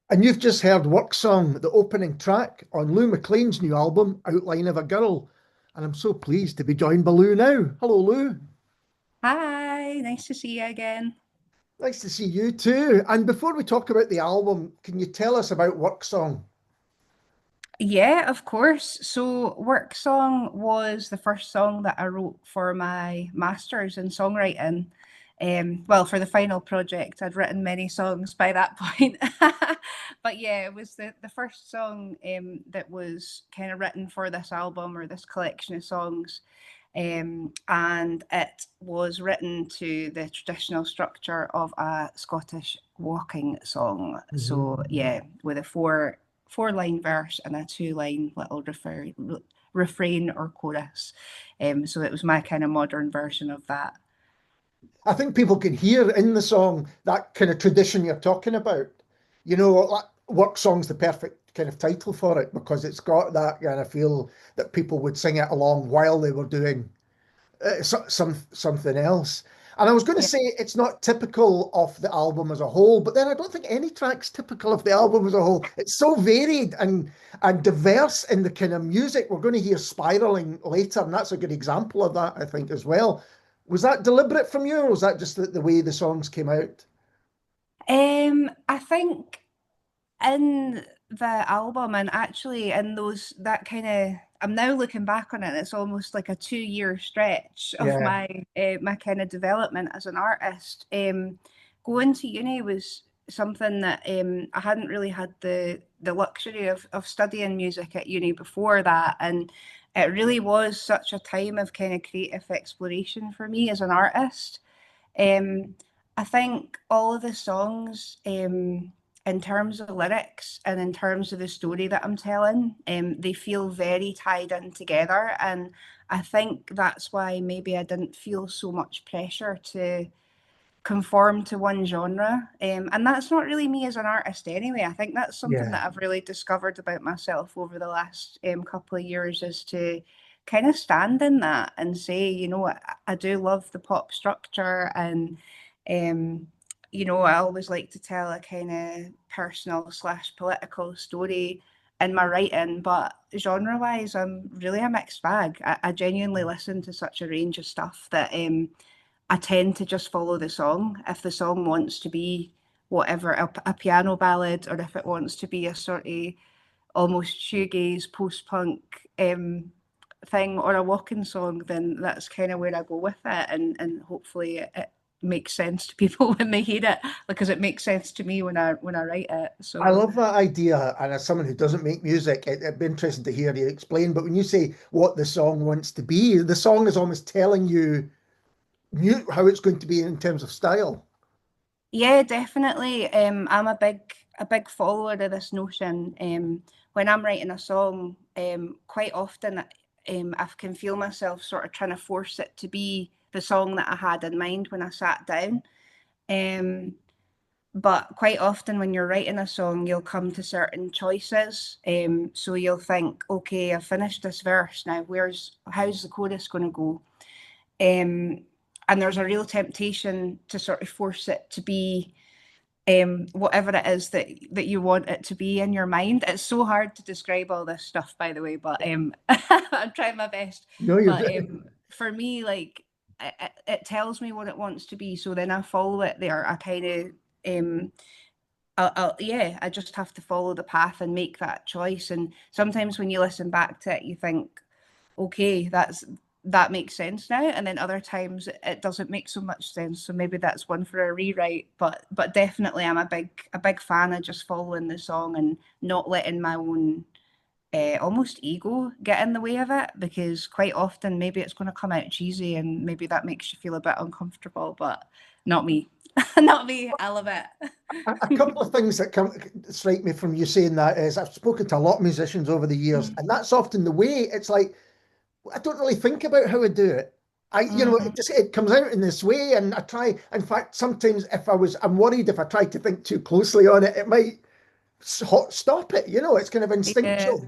And you've just heard Work Song, the opening track on Lou Maclean's new album, Outline of a Girl. And I'm so pleased to be joined by Lou now. Hello, Lou. Hi, nice to see you again. Nice to see you too. And before we talk about the album, can you tell us about Work Song? Yeah, of course. So, Work Song was the first song that I wrote for my master's in songwriting. Well, for the final project, I'd written many songs by that point. But yeah, it was the first song that was kind of written for this album or this collection of songs. And it was written to the traditional structure of a Scottish walking song. Mhm. So yeah, with a four line verse and a two-line little refrain or chorus. So it was my kind of modern version of that. I think people can hear in the song that kind of tradition you're talking about. Work Song's the perfect kind of title for it because it's got that kind of feel that people would sing it along while they were doing something else. And I was going to Yeah. say it's not typical of the album as a whole, but then I don't think any track's typical of the album as a whole. It's so varied and diverse in the kind of music. We're going to hear Spiraling later, and that's a good example of that, I think, as well. Was that deliberate from you, or was that just the way the songs came out? I think in the album and actually in those that kind of I'm now looking back on it, it's almost like a 2 year stretch of Yeah. my kind of development as an artist. Going to uni was something that I hadn't really had the luxury of studying music at uni before that, and it really was such a time of kind of creative exploration for me as an artist. um, I think all of the songs, in terms of lyrics and in terms of the story that I'm telling, they feel very tied in together. And I think that's why maybe I didn't feel so much pressure to conform to one genre. And that's not really me as an artist anyway. I think that's something Yeah. that I've really discovered about myself over the last couple of years is to kind of stand in that and say, I do love the pop structure and um, I always like to tell a kind of personal slash political story in my writing, but genre wise, I'm really a mixed bag. I genuinely listen to such a range of stuff that I tend to just follow the song. If the song wants to be whatever, a piano ballad, or if it wants to be a sort of almost shoegaze, post-punk thing, or a walking song, then that's kind of where I go with it, and hopefully it makes sense to people when they hear it, because it makes sense to me when I write it. I So love that idea. And as someone who doesn't make music, it'd be interesting to hear you explain. But when you say what the song wants to be, the song is almost telling you how it's going to be in terms of style. yeah, definitely. I'm a big follower of this notion. When I'm writing a song, quite often I can feel myself sort of trying to force it to be the song that I had in mind when I sat down. Um, but quite often when you're writing a song, you'll come to certain choices. So you'll think, okay, I've finished this verse now. How's the chorus going to go? Um, and there's a real temptation to sort of force it to be whatever it is that you want it to be in your mind. It's so hard to describe all this stuff, by the way, but I'm trying my best. No, you're But very, for me, like it tells me what it wants to be, so then I follow it there. I kind of yeah, I just have to follow the path and make that choice. And sometimes when you listen back to it, you think, okay, that makes sense now. And then other times it doesn't make so much sense. So maybe that's one for a rewrite. But definitely I'm a big fan of just following the song and not letting my own almost ego get in the way of it, because quite often maybe it's going to come out cheesy and maybe that makes you feel a bit uncomfortable, but not me. Not me. I love a it. couple of things that come strike me from you saying that is I've spoken to a lot of musicians over the years, and that's often the way. It's like I don't really think about how I do it. Mm. It comes out in this way, and I try. In fact, sometimes I'm worried if I try to think too closely on it, it might stop it. It's kind of Yeah. instinctual.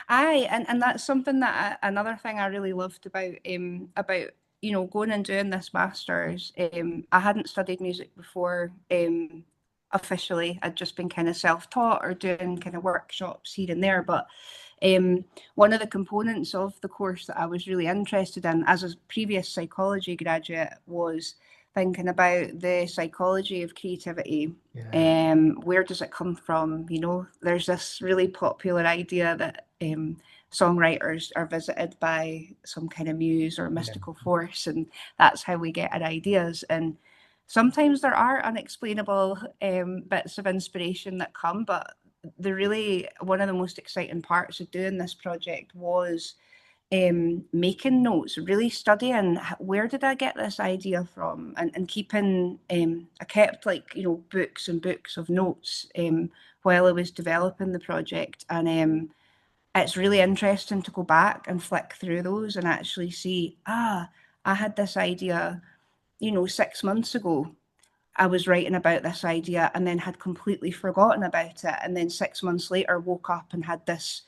Aye, and that's something that another thing I really loved about going and doing this masters. I hadn't studied music before. officially. I'd just been kind of self-taught or doing kind of workshops here and there. But one of the components of the course that I was really interested in as a previous psychology graduate was thinking about the psychology of creativity. Yeah. Where does it come from? You know, there's this really popular idea that songwriters are visited by some kind of muse or mystical force, and that's how we get our ideas. And sometimes there are unexplainable bits of inspiration that come, but one of the most exciting parts of doing this project was making notes, really studying where did I get this idea from, and keeping. I kept books and books of notes while I was developing the project, and it's really interesting to go back and flick through those and actually see, I had this idea, 6 months ago. I was writing about this idea and then had completely forgotten about it. And then 6 months later, woke up and had this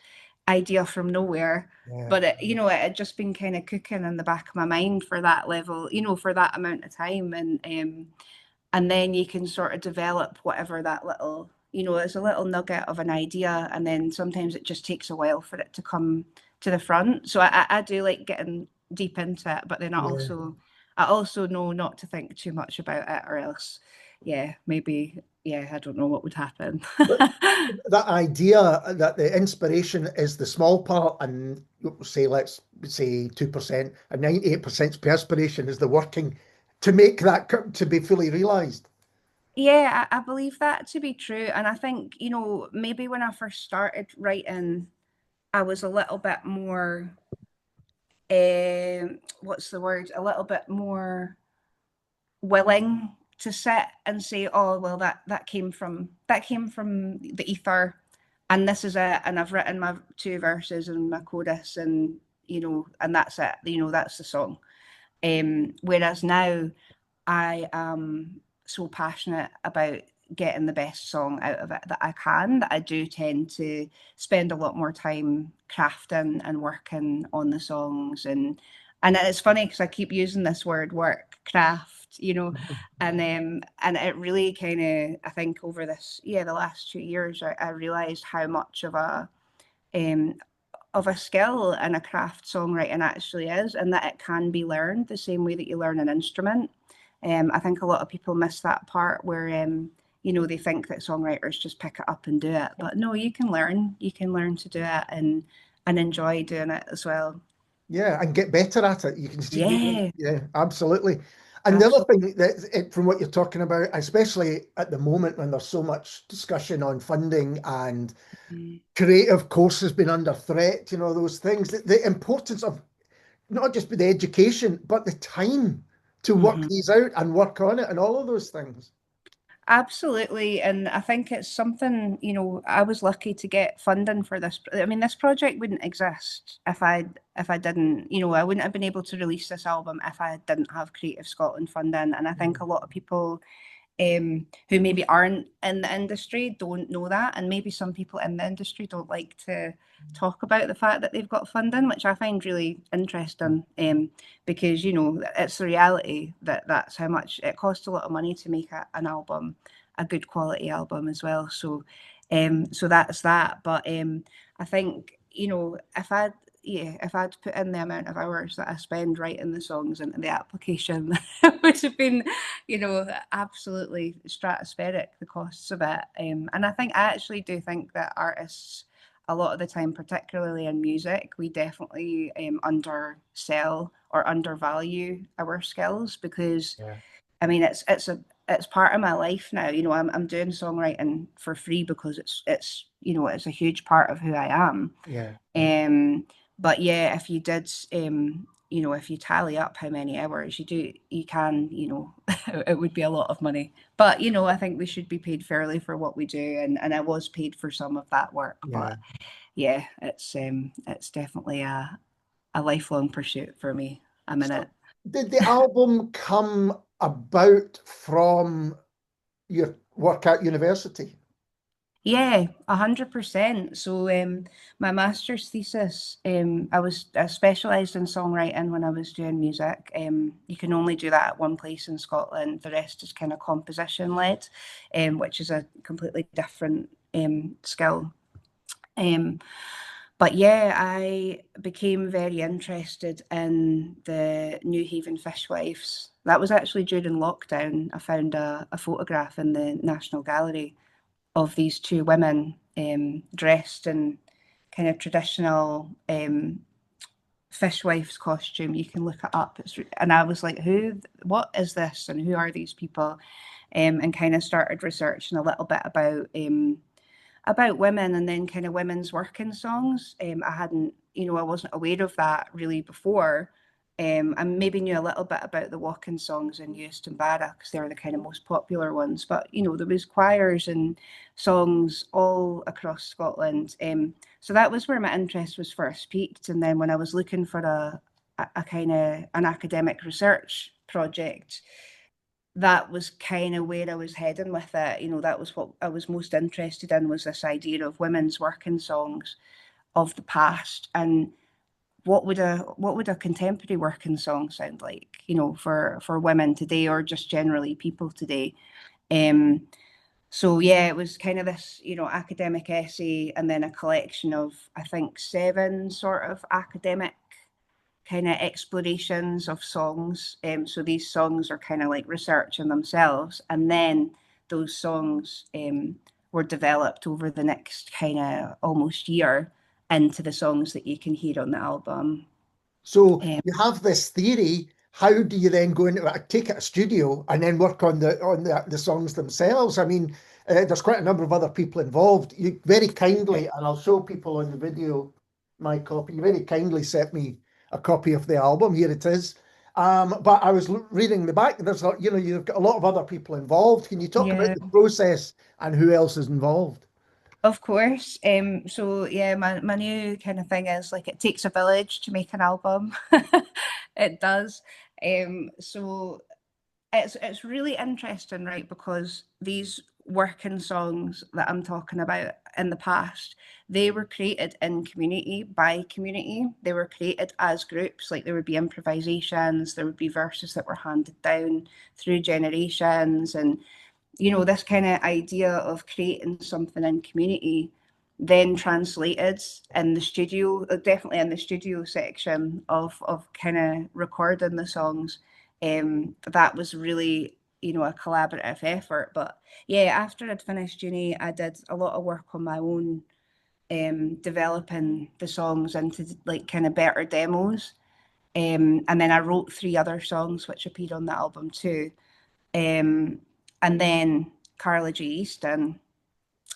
idea from nowhere. Yeah. But it had just been kind of cooking in the back of my mind for that level, for that amount of time. And then you can sort of develop whatever that little, it's a little nugget of an idea. And then sometimes it just takes a while for it to come to the front. So I do like getting deep into it, but then I also know not to think too much about it, or else, maybe, I don't know what would happen. That idea that the inspiration is the small part, and let's say 2%, and 98% perspiration is the working to make that to be fully realized. Yeah, I believe that to be true. And I think, maybe when I first started writing, I was a little bit more, what's the word? A little bit more willing to sit and say, oh, well, that came from the ether, and this is it, and I've written my 2 verses and my chorus, and and that's it, that's the song. Whereas now I am so passionate about getting the best song out of it that I can, that I do tend to spend a lot more time crafting and working on the songs. And it's funny because I keep using this word work, craft, and it really kind of, I think over the last 2 years, I realized how much of a skill and a craft songwriting actually is, and that it can be learned the same way that you learn an instrument. I think a lot of people miss that part where they think that songwriters just pick it up and do it, but no, you can learn to do it and enjoy doing it as well. Yeah, and get better at it. You can see. Yeah, absolutely. And the other thing that, from what you're talking about, especially at the moment when there's so much discussion on funding and creative courses being under threat, those things, the importance of not just the education, but the time to work these out and work on it and all of those things. Absolutely. And I think it's something, I was lucky to get funding for this. I mean, this project wouldn't exist if I didn't, I wouldn't have been able to release this album if I didn't have Creative Scotland funding. And I think a lot of people who maybe aren't in the industry don't know that, and maybe some people in the industry don't like to talk about the fact that they've got funding, which I find really interesting, because it's the reality that that's how much it costs. A lot of money to make an album, a good quality album as well. So that's that. But I think if I'd put in the amount of hours that I spend writing the songs into the application, it would have been, absolutely stratospheric, the costs of it. And I actually do think that artists, a lot of the time, particularly in music, we definitely undersell or undervalue our skills, because I mean, it's part of my life now. I'm doing songwriting for free because it's a huge part of who I am. But if you did, if you tally up how many hours you can, it would be a lot of money. But, I think we should be paid fairly for what we do. And I was paid for some of that work. But it's definitely a lifelong pursuit for me. I'm in it. Did the album come about from your work at university? Yeah, 100%. So, my master's thesis, I specialised in songwriting when I was doing music. You can only do that at one place in Scotland. The rest is kind of composition led, which is a completely different skill. Um, but yeah, I became very interested in the New Haven fishwives. That was actually during lockdown. I found a photograph in the National Gallery of these two women dressed in kind of traditional fishwife's costume. You can look it up. And I was like, what is this? And who are these people? And kind of started researching a little bit about women and then kind of women's working songs. I hadn't, I wasn't aware of that really before. I maybe knew a little bit about the walking songs in Euston Barra because they're the kind of most popular ones. But there was choirs and songs all across Scotland. So that was where my interest was first peaked. And then when I was looking for a kind of an academic research project, that was kind of where I was heading with it. That was what I was most interested in, was this idea of women's working songs of the past, and what would a contemporary working song sound like, for women today, or just generally people today. So yeah, it was kind of this, academic essay, and then a collection of, I think, 7 sort of academic kind of explorations of songs. So these songs are kind of like research in themselves, and then those songs were developed over the next kind of almost year into the songs that you can hear on the album. So Um, you have this theory. How do you then go into it, take it a studio, and then work on the songs themselves? I mean, there's quite a number of other people involved. You very kindly, and I'll show people on the video my copy. You very kindly sent me a copy of the album. Here it is. But I was reading the back. You've got a lot of other people involved. Can you talk about yeah. the process and who else is involved? Of course. So yeah, my new kind of thing is, like, it takes a village to make an album. It does. So it's really interesting, right? Because these working songs that I'm talking about in the past, they were created in community by community. They were created as groups. Like, there would be improvisations, there would be verses that were handed down through generations, and this kind of idea of creating something in community then translated in the studio, definitely in the studio section of kind of recording the songs. That was really, a collaborative effort. But yeah, after I'd finished uni, I did a lot of work on my own, developing the songs into like kind of better demos. And then I wrote 3 other songs which appeared on the album too. Um, and then Carla G. Easton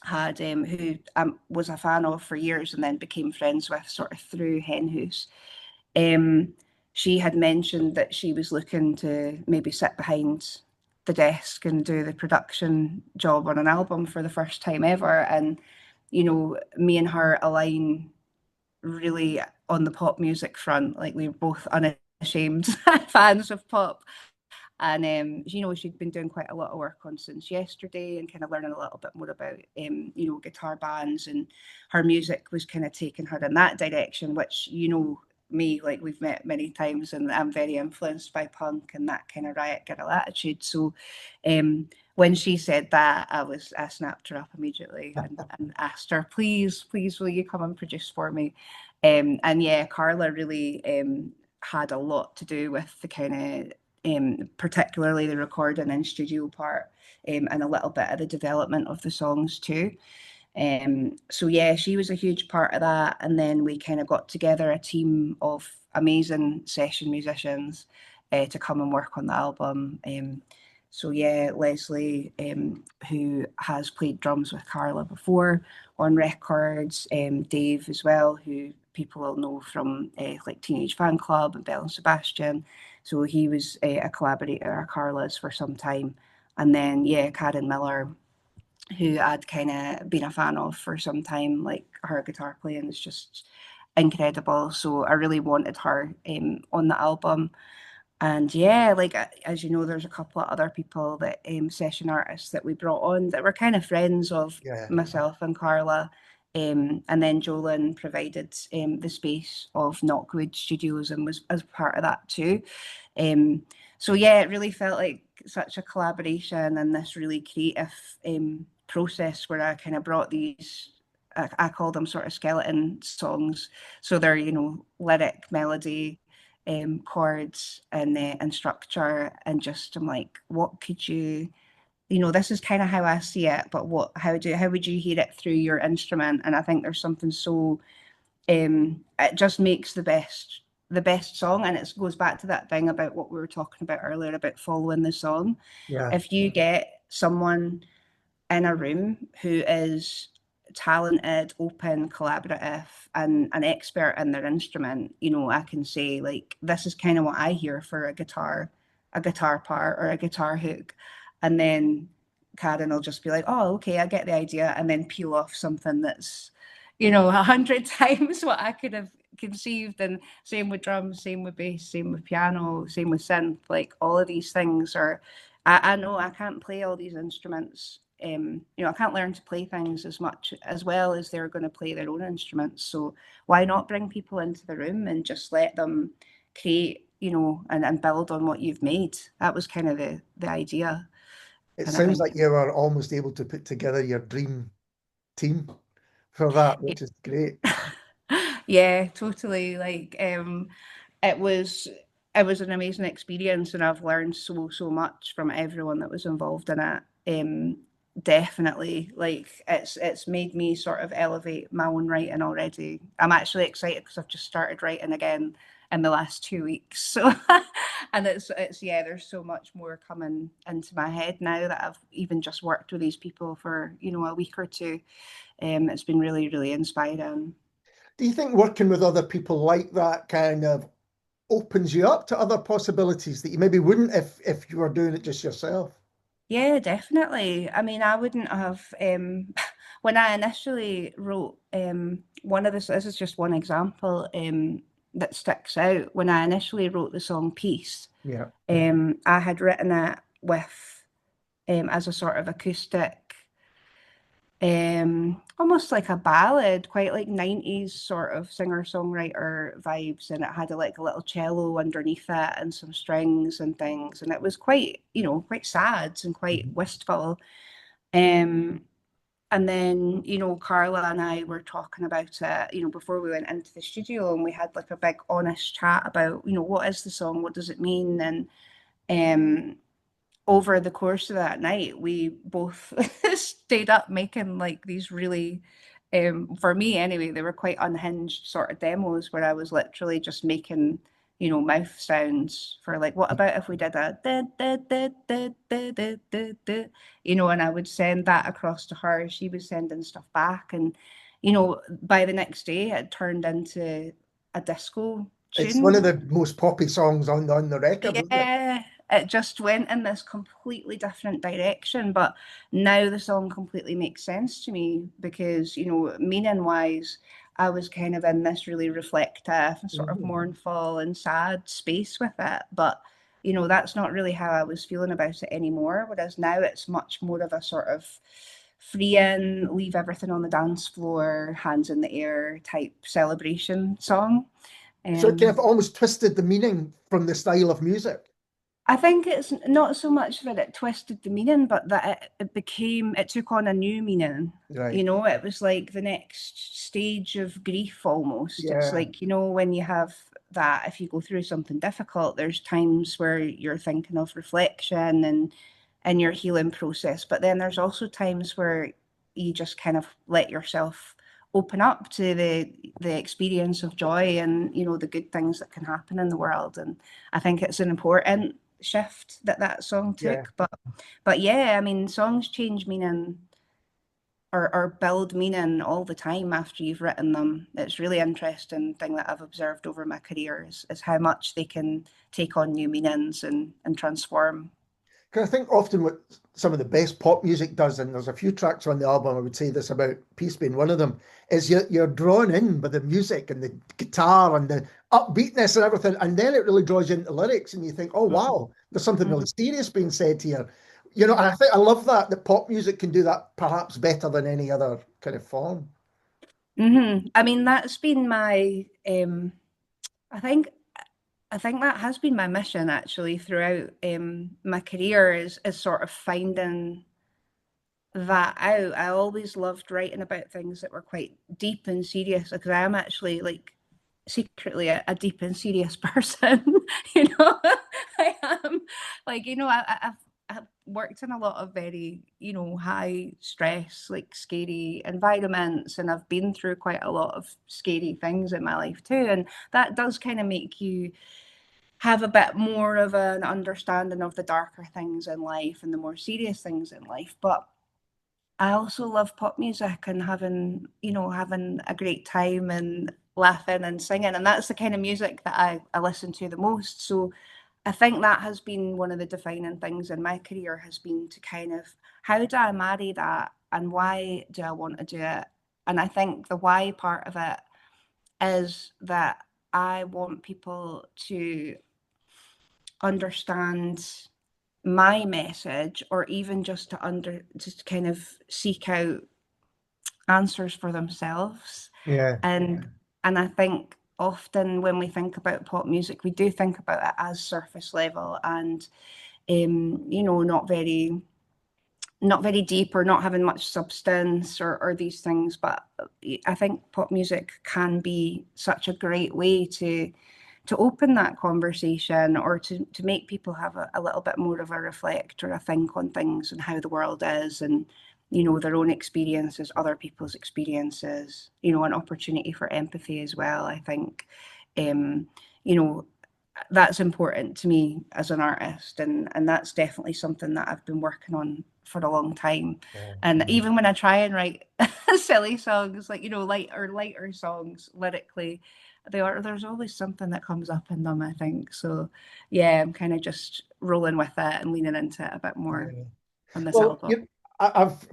had, who I was a fan of for years and then became friends with sort of through Hen House. Um, she had mentioned that she was looking to maybe sit behind the desk and do the production job on an album for the first time ever. And, me and her align really on the pop music front. Like, we're both unashamed fans of pop. And she'd been doing quite a lot of work on Since Yesterday, and kind of learning a little bit more about guitar bands, and her music was kind of taking her in that direction, which, me, like, we've met many times, and I'm very influenced by punk and that kind of riot girl attitude. So when she said that, I snapped her up immediately, and asked her, please, will you come and produce for me? And yeah, Carla really had a lot to do with the kind of, particularly the recording and studio part, and a little bit of the development of the songs too. So yeah, she was a huge part of that. And then we kind of got together a team of amazing session musicians to come and work on the album. So yeah, Leslie, who has played drums with Carla before on records, Dave as well, who people will know from like Teenage Fan Club and Belle and Sebastian. So he was a collaborator of Carla's for some time. And then yeah, Karen Miller, who I'd kind of been a fan of for some time. Like, her guitar playing is just incredible. So I really wanted her on the album. And yeah, like as you know, there's a couple of other people that session artists that we brought on that were kind of friends of Yeah. myself and Carla. And then Jolyn provided the space of Knockwood Studios and was as part of that too. So yeah, it really felt like such a collaboration and this really creative process where I kind of brought these, I call them sort of skeleton songs. So they're, lyric, melody, chords and structure, and just I'm like, what could you, this is kind of how I see it, but how would you hear it through your instrument? And I think there's something so it just makes the best song, and it goes back to that thing about what we were talking about earlier about following the song. Yeah. If you get someone in a room who is talented, open, collaborative, and an expert in their instrument, I can say like this is kind of what I hear for a guitar part or a guitar hook, and then Karen will just be like, "Oh, okay, I get the idea," and then peel off something that's, 100 times what I could have conceived. And same with drums, same with bass, same with piano, same with synth. Like all of these things are, I know I can't play all these instruments. I can't learn to play things as much as well as they're going to play their own instruments. So why not bring people into the room and just let them create, and build on what you've made? That was kind of the idea. It And I sounds think, like you were almost able to put together your dream team for that, which is great. yeah, totally. Like, it was it was an amazing experience, and I've learned so much from everyone that was involved in it. Definitely, like it's made me sort of elevate my own writing already. I'm actually excited because I've just started writing again in the last 2 weeks. So, and it's yeah, there's so much more coming into my head now that I've even just worked with these people for a week or two. It's been really, really inspiring. Do you think working with other people like that kind of opens you up to other possibilities that you maybe wouldn't if you were doing it just yourself? Yeah, definitely. I mean, I wouldn't have when I initially wrote one of this is just one example that sticks out. When I initially wrote the song Peace, Yeah. I had written it with as a sort of acoustic, almost like a ballad, quite like 90s sort of singer-songwriter vibes, and it had like a little cello underneath it and some strings and things, and it was quite, quite sad and quite Mhm. wistful. um and then, Carla and I were talking about it, before we went into the studio, and we had like a big honest chat about, what is the song, what does it mean? And um over the course of that night, we both stayed up making like these really, for me anyway, they were quite unhinged sort of demos where I was literally just making, mouth sounds for like, what about if we did a da, da, da, da, da, da, da, da, and I would send that across to her. She was sending stuff back. And, by the next day, it turned into a disco It's one of tune. the most poppy songs on the record, isn't it? Yeah, it just went in this completely different direction. But now the song completely makes sense to me because, meaning wise, I was kind of in this really reflective, sort of Mhm. mournful and sad space with it. But, that's not really how I was feeling about it anymore. Whereas now it's much more of a sort of free in, leave everything on the dance floor, hands in the air type celebration song. So it kind of Um, almost twisted the meaning from the style of music. I think it's not so much that it twisted the meaning, but that it took on a new meaning. Right. It was like the next stage of grief almost. It's Yeah. like, when you have that, if you go through something difficult, there's times where you're thinking of reflection and your healing process. But then there's also times where you just kind of let yourself open up to the experience of joy and, the good things that can happen in the world. And I think it's an important shift that song Yeah. took. But yeah, I mean, songs change meaning or build meaning all the time after you've written them. It's really interesting thing that I've observed over my career is how much they can take on new meanings and transform. Because I think often what some of the best pop music does, and there's a few tracks on the album, I would say this about Peace being one of them, is you're drawn in by the music and the guitar and the upbeatness and everything, and then it really draws you into the lyrics, and you think, oh Mhm, wow, there's something really mhm, serious being said here. And I yeah. think I love that pop music can do that perhaps better than any other kind of form. I mean, that's been my I think I think that has been my mission actually throughout my career is sort of finding that out. I always loved writing about things that were quite deep and serious because I am actually like secretly a deep and serious person. you know, I am like I've worked in a lot of very high stress, like scary environments, and I've been through quite a lot of scary things in my life too, and that does kind of make you have a bit more of an understanding of the darker things in life and the more serious things in life. But I also love pop music and having a great time and laughing and singing. And that's the kind of music that I listen to the most. So I think that has been one of the defining things in my career has been to kind of how do I marry that and why do I want to do it? And I think the why part of it is that I want people to understand my message or even just kind of seek out answers for themselves. Yeah. And I think often when we think about pop music, we do think about it as surface level and not very deep or not having much substance or these things. But I think pop music can be such a great way to open that conversation or to make people have a little bit more of a reflect or a think on things and how the world is and their own experiences, other people's experiences, an opportunity for empathy as well. I think you know that's important to me as an artist, and that's definitely something that I've been working on for a long time. Yeah. And even when I try and write silly songs, like lighter songs lyrically, there's always something that comes up in them, I think. So yeah, I'm kind of just rolling with it and leaning into it a bit more Yeah. on this Well, album. I've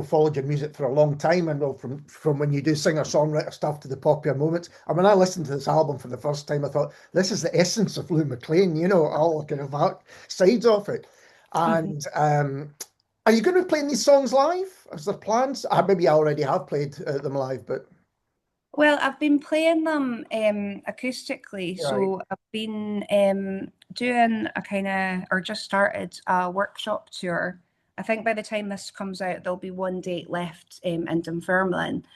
followed your music for a long time, and well, from when you do singer songwriter stuff to the popular moments. And when I listened to this album for the first time, I thought this is the essence of Lou Maclean. All kind of sides of it. Mhm. And are you going to be playing these songs live? Is there plans? Maybe I already have played them live, but Well, I've been playing them acoustically, right. so I've been doing a kind of, or just started a workshop tour. I think by the time this comes out, there'll be one date left in Dunfermline.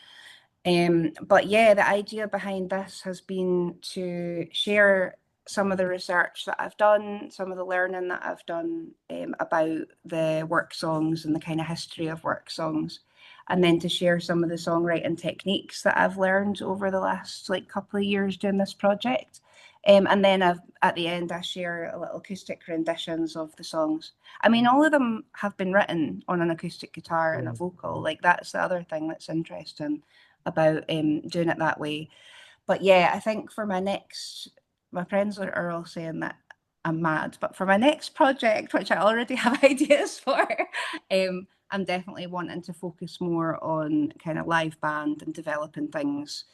But yeah, the idea behind this has been to share some of the research that I've done, some of the learning that I've done about the work songs and the kind of history of work songs, and then to share some of the songwriting techniques that I've learned over the last like couple of years doing this project. And then at the end, I share a little acoustic renditions of the songs. I mean, all of them have been written on an acoustic guitar and a Yeah. vocal. Like that's the other thing that's interesting about doing it that way. But yeah, I think for my friends are all saying that I'm mad, but for my next project, which I already have ideas for, I'm definitely wanting to focus more on kind of live band and developing things,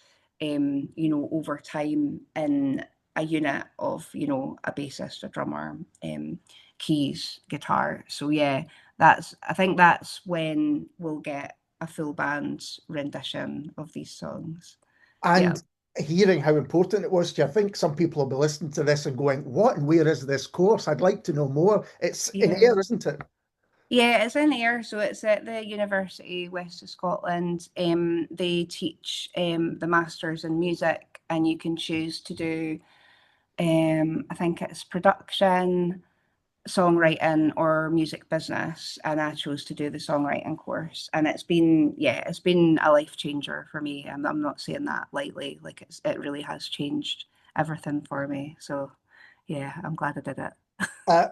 over time in a unit of, a bassist, a drummer, keys, guitar. So yeah, I think that's when we'll get a full band rendition of these songs. Yeah. And hearing how important it was to you, I think some people will be listening to this and going, "What and where is this course? I'd like to know more." It's in Yeah. air, isn't it? Yeah, it's in Ayr, so it's at the University West of Scotland. They teach the masters in music, and you can choose to do, I think it's production, songwriting, or music business. And I chose to do the songwriting course, and it's been a life changer for me. And I'm not saying that lightly. Like it really has changed everything for me. So yeah, I'm glad I did it.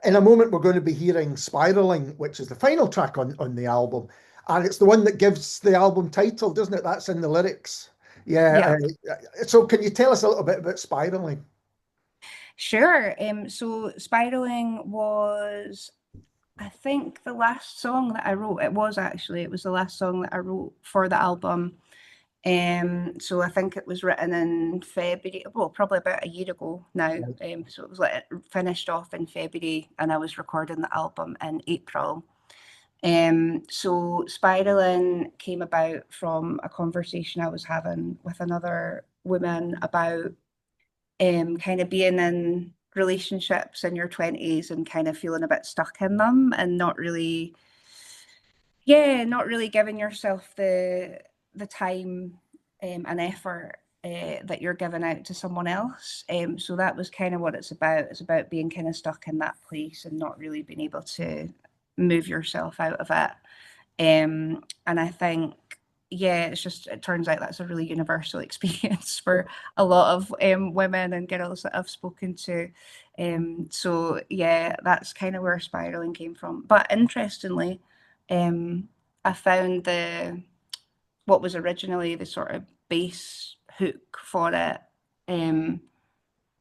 In a moment, we're going to be hearing "Spiraling," which is the final track on the album, and it's the one that gives the album title, doesn't it? That's in the lyrics. Yeah. Yeah. So, can you tell us a little bit about "Spiraling"? Sure. So spiraling was I think the last song that I wrote, it was the last song that I wrote for the album. So I think it was written in February, well, probably about a year ago now. So it was like it finished off in February, and I was recording the album in April. So Spiraling came about from a conversation I was having with another woman about kind of being in relationships in your 20s and kind of feeling a bit stuck in them and not really, yeah, not really giving yourself the time and effort that you're giving out to someone else. So that was kind of what it's about. It's about being kind of stuck in that place and not really being able to move yourself out of it. And I think, yeah, it turns out that's a really universal experience for a lot of women and girls that I've spoken to. So yeah, that's kind of where spiraling came from. But interestingly, I found what was originally the sort of bass hook for it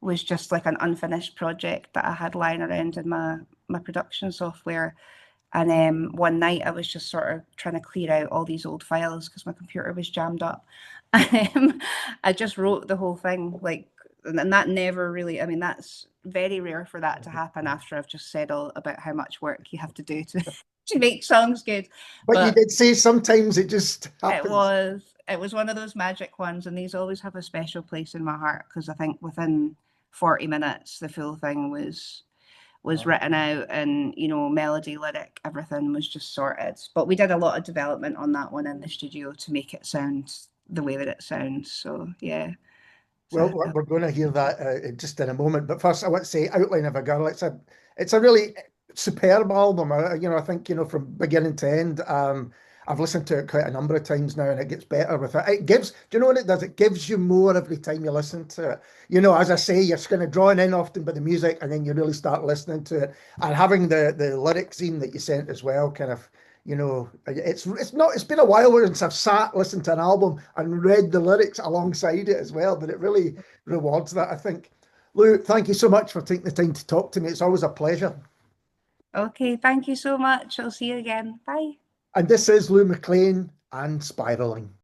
was just like an unfinished project that I had lying around in my production software. And one night I was just sort of trying to clear out all these old files because my computer was jammed up. And I just wrote the whole thing, like, and that never really, I mean, that's very rare for that to happen after I've just said all about how much work you have to do to to make songs good. But you did say sometimes it just happens. It was one of those magic ones, and these always have a special place in my heart because I think within 40 minutes the full thing was written out, and melody, lyric, everything was just sorted. But we did a lot of development on that one in the studio to make it sound the way that it sounds. So yeah. Well, we're going to hear that just in a moment. But first, I want to say Outline of a Girl. It's a really superb album. I think, from beginning to end. I've listened to it quite a number of times now, and it gets better with it. It gives, do you know what it does? It gives you more every time you listen to it. As I say, you're kind of drawn in often by the music, and then you really start listening to it. And having the lyric zine that you sent as well, kind of, it's been a while since I've sat, listened to an album and read the lyrics alongside it as well, but it really rewards that, I think. Lou, thank you so much for taking the time to talk to me. It's always a pleasure. Okay, thank you so much. I'll see you again. Bye. And this is Lou Maclean and Spiraling.